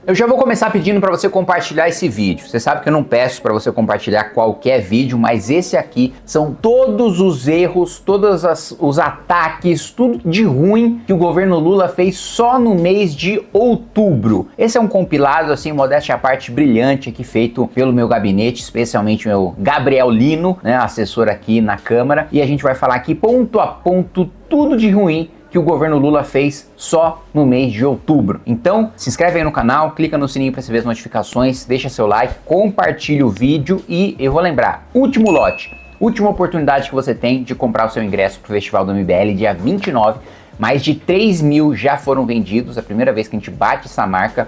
Eu já vou começar pedindo para você compartilhar esse vídeo. Você sabe que eu não peço para você compartilhar qualquer vídeo, mas esse aqui são todos os erros, os ataques, tudo de ruim que o governo Lula fez só no mês de outubro. Esse é um compilado, assim, modéstia à parte, brilhante aqui, feito pelo meu gabinete, especialmente o meu Gabriel Lino, né, assessor aqui na Câmara, e a gente vai falar aqui ponto a ponto tudo de ruim que o governo Lula fez só no mês de outubro. Então, se inscreve aí no canal, clica no sininho para receber as notificações, deixa seu like, compartilha o vídeo e eu vou lembrar, último lote, última oportunidade que você tem de comprar o seu ingresso para o Festival do MBL, dia 29, mais de 3 mil já foram vendidos, é a primeira vez que a gente bate essa marca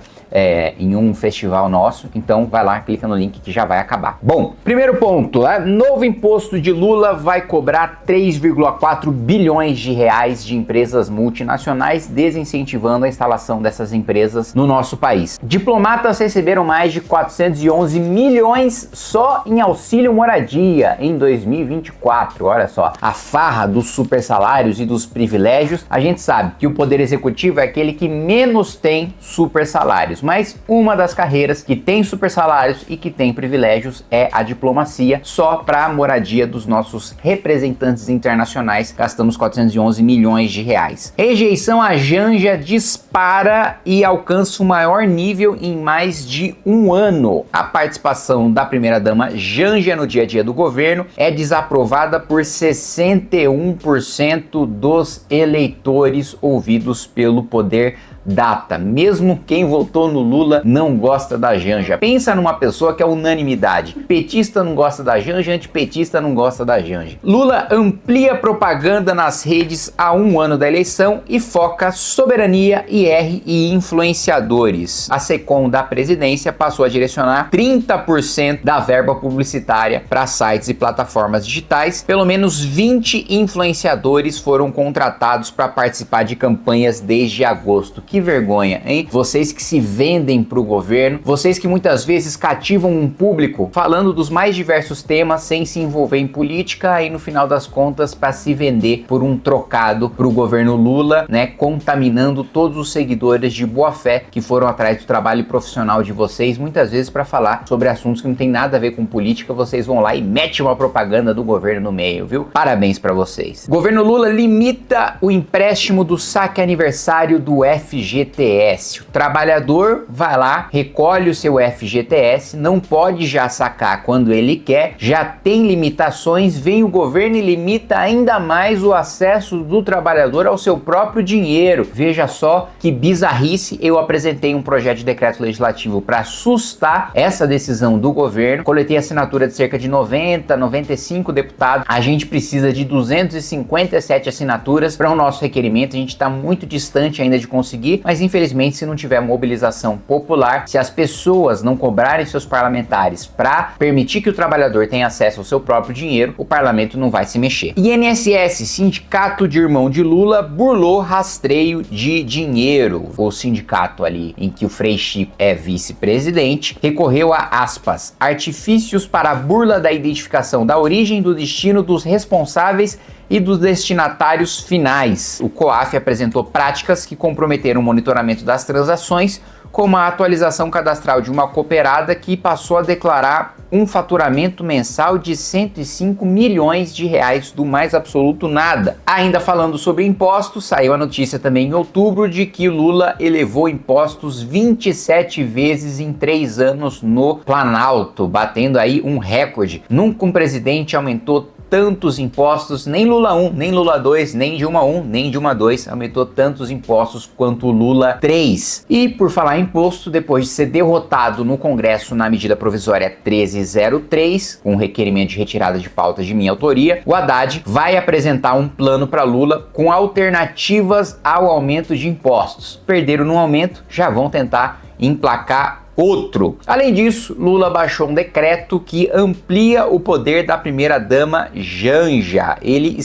em um festival nosso, então vai lá, clica no link que já vai acabar. Bom, primeiro ponto, novo imposto de Lula vai cobrar 3,4 bilhões de reais de empresas multinacionais, desincentivando a instalação dessas empresas no nosso país. Diplomatas receberam mais de 411 milhões só em auxílio moradia em 2024, olha só, a farra dos super salários e dos privilégios. A gente sabe que o poder executivo é aquele que menos tem super salários, mas uma das carreiras que tem super salários e que tem privilégios é a diplomacia. Só para a moradia dos nossos representantes internacionais gastamos 411 milhões de reais. Rejeição à Janja dispara e alcança o maior nível em mais de um ano. A participação da primeira-dama Janja no dia a dia do governo é desaprovada por 61% dos eleitores ouvidos pelo Poder Data. Mesmo quem votou no Lula não gosta da Janja. Pensa numa pessoa que é unanimidade. Petista não gosta da Janja, antipetista não gosta da Janja. Lula amplia propaganda nas redes a um ano da eleição e foca soberania, IR e influenciadores. A SECOM da presidência passou a direcionar 30% da verba publicitária para sites e plataformas digitais. Pelo menos 20 influenciadores foram contratados para participar de campanhas desde agosto. Que vergonha, hein? Vocês que se vendem para o governo, vocês que muitas vezes cativam um público falando dos mais diversos temas sem se envolver em política e no final das contas para se vender por um trocado para o governo Lula, né? Contaminando todos os seguidores de boa fé que foram atrás do trabalho profissional de vocês, muitas vezes para falar sobre assuntos que não tem nada a ver com política. Vocês vão lá e metem uma propaganda do governo no meio, viu? Parabéns para vocês. O governo Lula limita o empréstimo do saque aniversário do FGTS. O trabalhador vai lá, recolhe o seu FGTS, não pode já sacar quando ele quer, já tem limitações, vem o governo e limita ainda mais o acesso do trabalhador ao seu próprio dinheiro. Veja só que bizarrice. Eu apresentei um projeto de decreto legislativo para sustar essa decisão do governo, coletei assinatura de cerca de 95 deputados, a gente precisa de 257 assinaturas para o nosso requerimento, a gente está muito distante ainda de conseguir, mas infelizmente se não tiver mobilização popular, se as pessoas não cobrarem seus parlamentares para permitir que o trabalhador tenha acesso ao seu próprio dinheiro, o parlamento não vai se mexer. INSS, sindicato de irmão de Lula, burlou rastreio de dinheiro. O sindicato ali em que o Frei Chico é vice-presidente recorreu a aspas, artifícios para a burla da identificação da origem do destino dos responsáveis e dos destinatários finais. O COAF apresentou práticas que comprometeram o monitoramento das transações, como a atualização cadastral de uma cooperada que passou a declarar um faturamento mensal de 105 milhões de reais do mais absoluto nada. Ainda falando sobre impostos, saiu a notícia também em outubro de que Lula elevou impostos 27 vezes em 3 anos no Planalto, batendo aí um recorde. Nunca um presidente aumentou tantos impostos, nem Lula 1, nem Lula 2, nem Dilma 1, nem Dilma 2 aumentou tantos impostos quanto o Lula 3. E por falar em imposto, depois de ser derrotado no Congresso na medida provisória 1303, com requerimento de retirada de pauta de minha autoria, o Haddad vai apresentar um plano para Lula com alternativas ao aumento de impostos. Perderam no aumento, já vão tentar emplacar outro. Além disso, Lula baixou um decreto que amplia o poder da primeira-dama Janja. Ele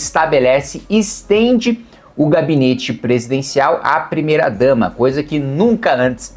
estende o gabinete presidencial à primeira-dama, coisa que nunca antes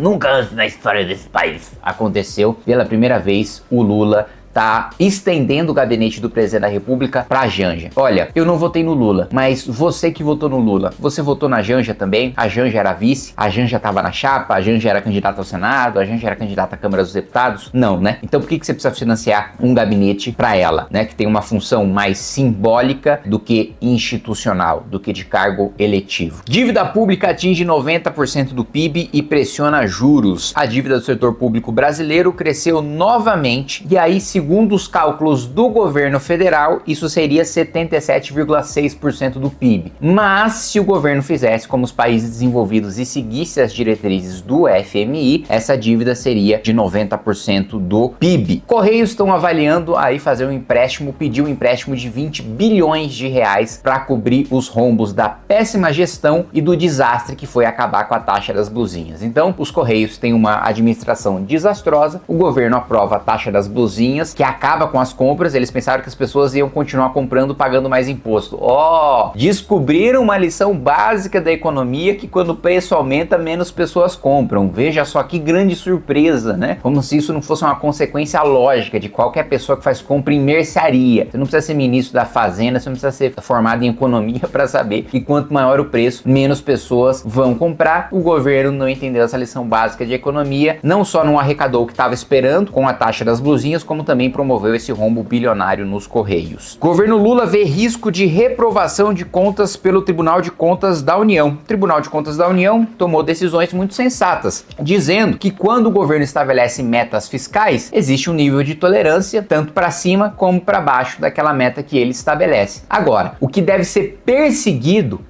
na história desse país aconteceu. Pela primeira vez, o Lula tá estendendo o gabinete do presidente da República pra Janja. Olha, eu não votei no Lula, mas você que votou no Lula, você votou na Janja também? A Janja era vice, a Janja tava na chapa, a Janja era candidata ao Senado, a Janja era candidata à Câmara dos Deputados? Não, né? Então por que você precisa financiar um gabinete pra ela, né? Que tem uma função mais simbólica do que institucional, do que de cargo eletivo. Dívida pública atinge 90% do PIB e pressiona juros. A dívida do setor público brasileiro cresceu novamente e aí, segundo os cálculos do governo federal, isso seria 77,6% do PIB. Mas se o governo fizesse como os países desenvolvidos e seguisse as diretrizes do FMI, essa dívida seria de 90% do PIB. Correios estão avaliando aí fazer um empréstimo, pedir um empréstimo de 20 bilhões de reais para cobrir os rombos da péssima gestão e do desastre que foi acabar com a taxa das blusinhas. Então, os Correios têm uma administração desastrosa, o governo aprova a taxa das blusinhas, que acaba com as compras, eles pensaram que as pessoas iam continuar comprando, pagando mais imposto. Descobriram uma lição básica da economia, que quando o preço aumenta, menos pessoas compram. Veja só que grande surpresa, né? Como se isso não fosse uma consequência lógica de qualquer pessoa que faz compra em mercearia. Você não precisa ser ministro da Fazenda, você não precisa ser formado em economia para saber que quanto maior o preço, menos pessoas vão comprar. O governo não entendeu essa lição básica de economia, não só não arrecadou o que estava esperando com a taxa das blusinhas, como também promoveu esse rombo bilionário nos Correios. Governo Lula vê risco de reprovação de contas pelo Tribunal de Contas da União. O Tribunal de Contas da União tomou decisões muito sensatas, dizendo que quando o governo estabelece metas fiscais, existe um nível de tolerância tanto para cima como para baixo daquela meta que ele estabelece. Agora, o que deve ser perseguido,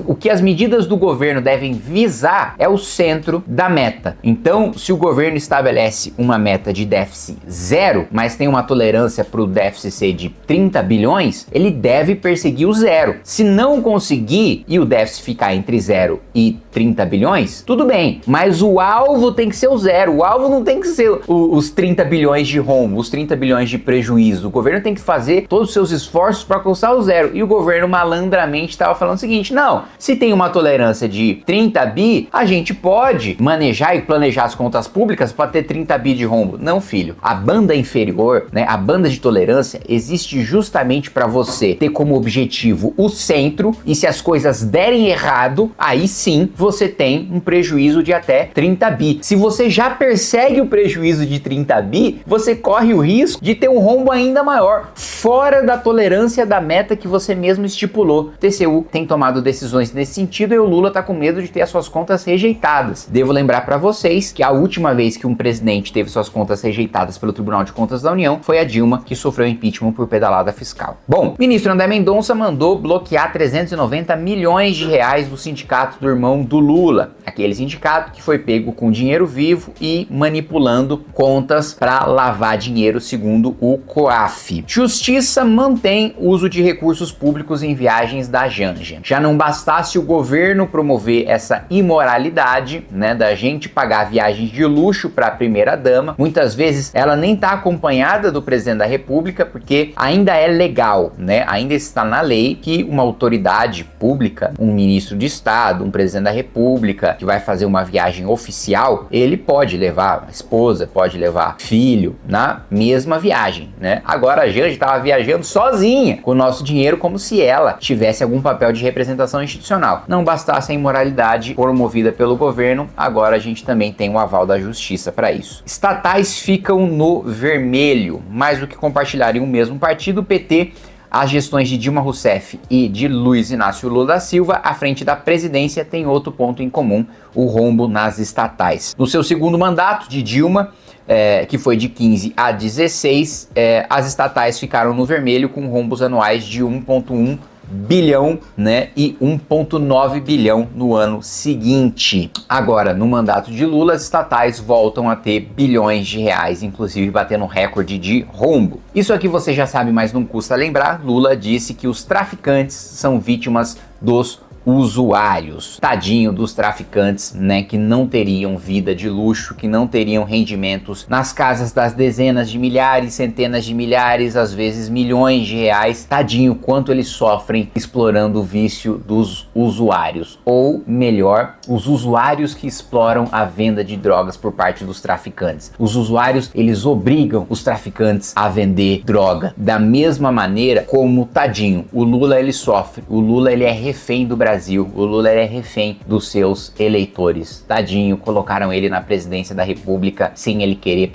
o que as medidas do governo devem visar é o centro da meta. Então, se o governo estabelece uma meta de déficit zero, mas tem uma tolerância para o déficit ser de 30 bilhões, ele deve perseguir o zero. Se não conseguir e o déficit ficar entre 0 e 30 bilhões, tudo bem, mas o alvo tem que ser o zero. O alvo não tem que ser os 30 bilhões de rombo, os 30 bilhões de prejuízo. O governo tem que fazer todos os seus esforços para alcançar o zero. E o governo malandramente estava falando o seguinte: não, se tem uma tolerância de 30 bi, a gente pode manejar e planejar as contas públicas para ter 30 bi de rombo. Não, filho. A banda inferior, né, a banda de tolerância, existe justamente para você ter como objetivo o centro, e se as coisas derem errado, aí sim você tem um prejuízo de até 30 bi. Se você já persegue o prejuízo de 30 bi, você corre o risco de ter um rombo ainda maior, fora da tolerância da meta que você mesmo estipulou. O TCU tem tomado decisões nesse sentido e o Lula tá com medo de ter as suas contas rejeitadas. Devo lembrar para vocês que a última vez que um presidente teve suas contas rejeitadas pelo Tribunal de Contas da União foi a Dilma, que sofreu impeachment por pedalada fiscal. Bom, o ministro André Mendonça mandou bloquear 390 milhões de reais do sindicato do irmão do Lula, aquele sindicato que foi pego com dinheiro vivo e manipulando contas para lavar dinheiro, segundo o COAF. Justiça mantém uso de recursos públicos em viagens da Janja. Já não bastasse o governo promover essa imoralidade, né, da gente pagar viagens de luxo para a primeira-dama, muitas vezes ela nem está acompanhada do presidente da República, porque ainda é legal, né, ainda está na lei que uma autoridade pública, um ministro de Estado, um presidente da República, que vai fazer uma viagem oficial, ele pode levar a esposa, pode levar filho na mesma viagem, né? Agora a Janja estava viajando sozinha com o nosso dinheiro, como se ela tivesse algum papel de representação institucional. Não bastasse a imoralidade promovida pelo governo, agora a gente também tem o aval da justiça para isso. Estatais ficam no vermelho, mais do que compartilharem o mesmo partido, o PT, as gestões de Dilma Rousseff e de Luiz Inácio Lula da Silva à frente da presidência têm outro ponto em comum: o rombo nas estatais. No seu segundo mandato de Dilma, que foi de 15 a 16, as estatais ficaram no vermelho com rombos anuais de 1,1 bilhão, né, e 1,9 bilhão no ano seguinte. Agora, no mandato de Lula, as estatais voltam a ter bilhões de reais, inclusive batendo recorde de rombo. Isso aqui você já sabe, mas não custa lembrar. Lula disse que os traficantes são vítimas dos usuários. Tadinho dos traficantes, né, que não teriam vida de luxo, que não teriam rendimentos nas casas das dezenas de milhares, centenas de milhares, às vezes milhões de reais. Tadinho quanto eles sofrem explorando o vício dos usuários, ou melhor, os usuários que exploram a venda de drogas por parte dos traficantes. Os usuários, eles obrigam os traficantes a vender droga da mesma maneira como, tadinho, o Lula ele sofre. O Lula ele é refém do Brasil. O Lula ele é refém dos seus eleitores. Tadinho, colocaram ele na presidência da República sem ele querer,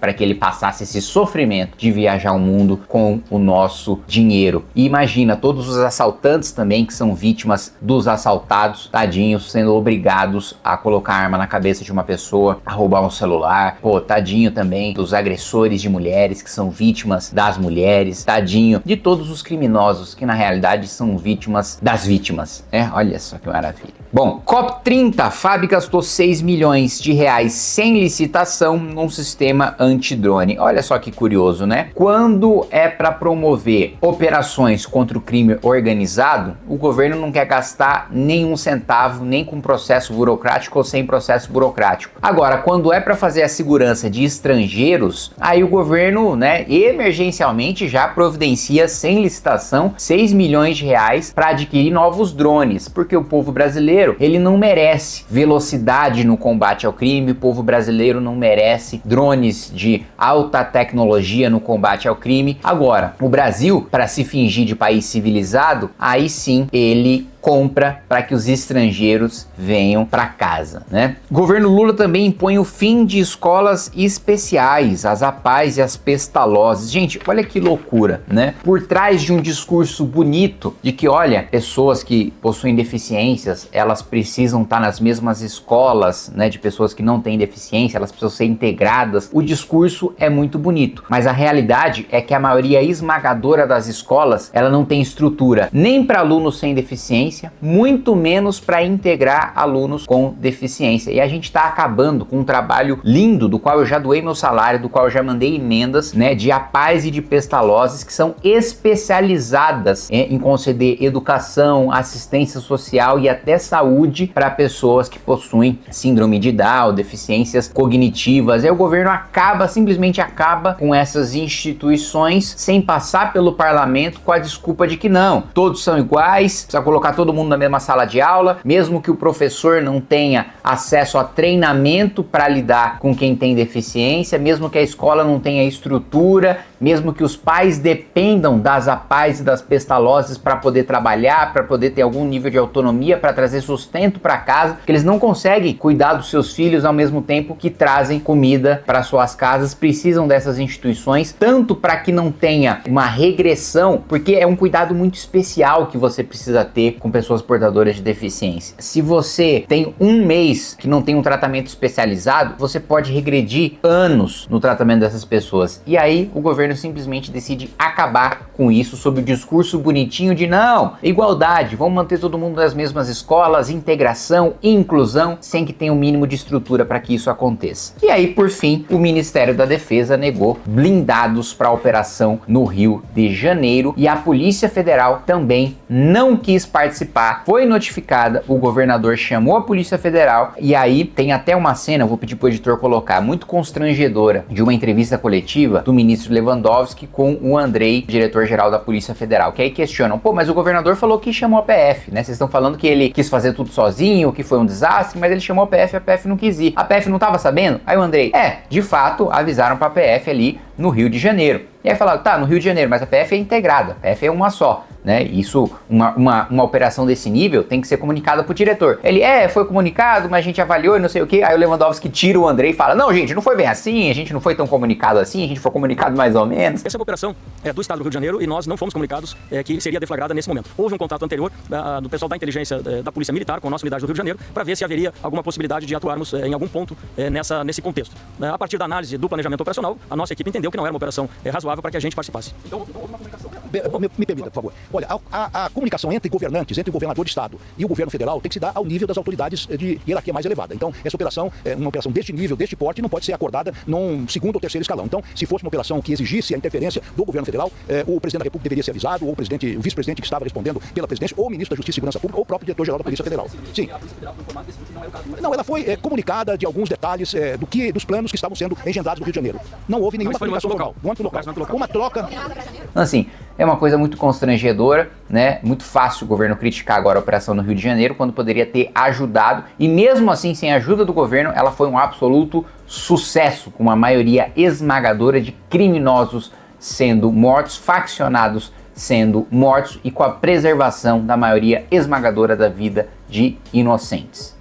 para que ele passasse esse sofrimento de viajar o mundo com o nosso dinheiro. E imagina todos os assaltantes também que são vítimas dos assaltados, tadinhos, sendo obrigados a colocar arma na cabeça de uma pessoa, a roubar um celular. Pô, tadinho também dos agressores de mulheres que são vítimas das mulheres, tadinho de todos os criminosos que na realidade são vítimas das vítimas. Olha só que maravilha. Bom, COP30, a FAB gastou 6 milhões de reais sem licitação num sistema antidrone. Olha só que curioso, né? Quando é para promover operações contra o crime organizado, o governo não quer gastar nenhum centavo, nem com processo burocrático ou sem processo burocrático. Agora, quando é para fazer a segurança de estrangeiros, aí o governo, né, emergencialmente já providencia sem licitação 6 milhões de reais para adquirir novos drones, porque o povo brasileiro, ele não merece velocidade no combate ao crime, o povo brasileiro não merece drones de alta tecnologia no combate ao crime. Agora, o Brasil, para se fingir de país civilizado, aí sim ele compra para que os estrangeiros venham para casa, né? O governo Lula também impõe o fim de escolas especiais, as APAES e as Pestalozes. Gente, olha que loucura, né? Por trás de um discurso bonito de que, olha, pessoas que possuem deficiências, elas precisam estar nas mesmas escolas, né, de pessoas que não têm deficiência, elas precisam ser integradas. O discurso é muito bonito, mas a realidade é que a maioria esmagadora das escolas, ela não tem estrutura nem para alunos sem deficiência, muito menos para integrar alunos com deficiência. E a gente está acabando com um trabalho lindo, do qual eu já doei meu salário, do qual eu já mandei emendas, né, de APAES e de Pestalozes, que são especializadas em conceder educação, assistência social e até saúde para pessoas que possuem síndrome de Down, deficiências cognitivas. Aí o governo simplesmente acaba com essas instituições sem passar pelo parlamento com a desculpa de que não, todos são iguais, precisa colocar todo mundo na mesma sala de aula, mesmo que o professor não tenha acesso a treinamento para lidar com quem tem deficiência, mesmo que a escola não tenha estrutura, mesmo que os pais dependam das APAES e das Pestalozes para poder trabalhar, para poder ter algum nível de autonomia, para trazer sustento para casa, que eles não conseguem cuidar dos seus filhos ao mesmo tempo que trazem comida para suas casas, precisam dessas instituições, tanto para que não tenha uma regressão, porque é um cuidado muito especial que você precisa ter com pessoas portadoras de deficiência. Se você tem um mês que não tem um tratamento especializado, você pode regredir anos no tratamento dessas pessoas. E aí o governo simplesmente decide acabar com isso sob o discurso bonitinho de não, igualdade, vamos manter todo mundo nas mesmas escolas, integração, inclusão, sem que tenha o mínimo de estrutura para que isso aconteça. E aí, por fim, o Ministério da Defesa negou blindados para a operação no Rio de Janeiro e a Polícia Federal também não quis participar, foi notificada, o governador chamou a Polícia Federal e aí tem até uma cena, eu vou pedir pro editor colocar, muito constrangedora, de uma entrevista coletiva do ministro Lewandowski com o Andrei, diretor-geral da Polícia Federal, que aí questionam, pô, mas o governador falou que chamou a PF, né? Vocês estão falando que ele quis fazer tudo sozinho, que foi um desastre, mas ele chamou a PF não quis ir. A PF não tava sabendo? Aí o Andrei, de fato, avisaram pra PF ali no Rio de Janeiro. E aí falaram, tá, no Rio de Janeiro, mas a PF é integrada, a PF é uma só, né? Isso, uma operação desse nível tem que ser comunicada pro diretor. Ele, foi comunicado, mas a gente avaliou e não sei o que. Aí o Lewandowski tira o Andrei e fala, não, gente, não foi bem assim, a gente não foi tão comunicado assim, a gente foi comunicado mais ou menos. Essa é uma operação do Estado do Rio de Janeiro e nós não fomos comunicados que seria deflagrada nesse momento. Houve um contato anterior do pessoal da inteligência da Polícia Militar com a nossa unidade do Rio de Janeiro para ver se haveria alguma possibilidade de atuarmos em algum ponto nesse contexto. A partir da análise do planejamento operacional, a nossa equipe entendeu entendeu que não era uma operação razoável para que a gente participasse. Então, houve uma comunicação. Me permita, por favor. Olha, a comunicação entre governantes, entre o governador do Estado e o governo federal tem que se dar ao nível das autoridades de hierarquia mais elevada. Então, essa operação, uma operação deste nível, deste porte, não pode ser acordada num segundo ou terceiro escalão. Então, se fosse uma operação que exigisse a interferência do governo federal, o presidente da República deveria ser avisado, ou o vice-presidente que estava respondendo pela presidência, ou o ministro da Justiça e Segurança Pública, ou o próprio diretor-geral da Polícia Federal. Sim. Não, ela foi comunicada de alguns detalhes dos planos que estavam sendo engendrados no Rio de Janeiro. Não houve nenhuma comunicação formal. No âmbito local. Uma troca. Assim, é uma coisa muito constrangedora, né? Muito fácil o governo criticar agora a operação no Rio de Janeiro, quando poderia ter ajudado, e mesmo assim, sem a ajuda do governo, ela foi um absoluto sucesso, com uma maioria esmagadora de criminosos sendo mortos, faccionados sendo mortos e com a preservação da maioria esmagadora da vida de inocentes.